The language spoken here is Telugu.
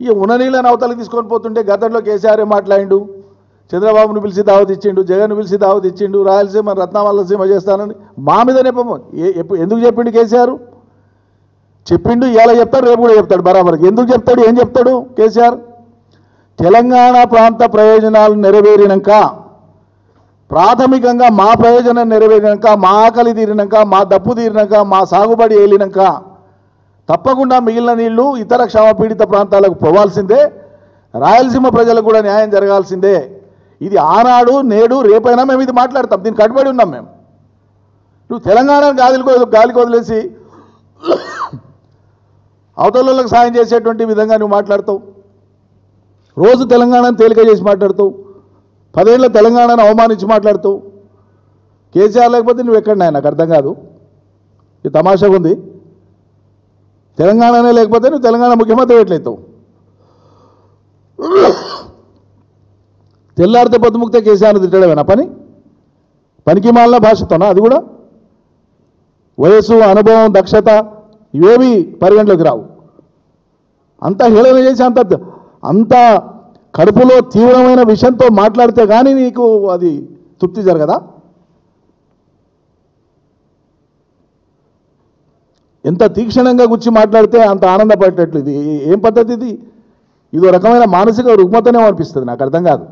ఈ ఉన్న నీళ్ళని అవతలకి తీసుకొని పోతుంటే గతంలో కేసీఆర్ మాట్లాడిండు, చంద్రబాబును పిలిచి దావత్ ఇచ్చిండు, జగన్ను పిలిచి దావత్ ఇచ్చిండు, రాయలసీమ రత్నావల్లసీమ చేస్తానని మా మీద నెపము. ఎందుకు చెప్పిండు కేసీఆర్? చెప్పిండు, ఇలా చెప్తాడు, రేపు కూడా చెప్తాడు బరాబర్. ఎందుకు చెప్తాడు, ఏం చెప్తాడు కేసీఆర్? తెలంగాణ ప్రాంత ప్రయోజనాలు నెరవేరినాక, ప్రాథమికంగా మా ప్రయోజనం నెరవేరినాక, మా ఆకలి తీరినాక, మా దప్పు తీరినాక, మా సాగుబడి ఏలినాక తప్పకుండా మిగిలిన నీళ్లు ఇతర క్షామపీడిత ప్రాంతాలకు పోవాల్సిందే, రాయలసీమ ప్రజలకు కూడా న్యాయం జరగాల్సిందే. ఇది ఆనాడు, నేడు, రేపైనా మేము ఇది మాట్లాడతాం, దీనికి కట్టుబడి ఉన్నాం మేము. నువ్వు తెలంగాణను గాలికి వదిలేసి అవతలకు సాయం చేసేటువంటి విధంగా నువ్వు మాట్లాడతావు. రోజు తెలంగాణను తేలిక చేసి మాట్లాడతావు, 10 ఏళ్ళ తెలంగాణను అవమానించి మాట్లాడతావు. కేసీఆర్ లేకపోతే నువ్వు ఎక్కడన్నా నాకు అర్థం కాదు. ఇది తమాషాగా ఉంది. తెలంగాణనే లేకపోతే నువ్వు తెలంగాణ ముఖ్యమంత్రి ఎట్లయితావు? తెల్లారితే పొద్దుముక్తే కేసీఆర్ను తిట్టడమేనా పనికి మాలిన భాషతోనా? అది కూడా వయసు, అనుభవం, దక్షత ఇవేవి పరిగణలోకి రావు. అంత హేళన చేసి అంత కడుపులో తీవ్రమైన విషయంతో మాట్లాడితే కానీ నీకు అది తృప్తి జరగదా? ఎంత తీక్షణంగా గుచ్చి మాట్లాడితే అంత ఆనందపడేటట్లు. ఇది ఏం పద్ధతి? ఇదో రకమైన మానసిక రుగ్మతనే అనిపిస్తుంది, నాకు అర్థం కాదు.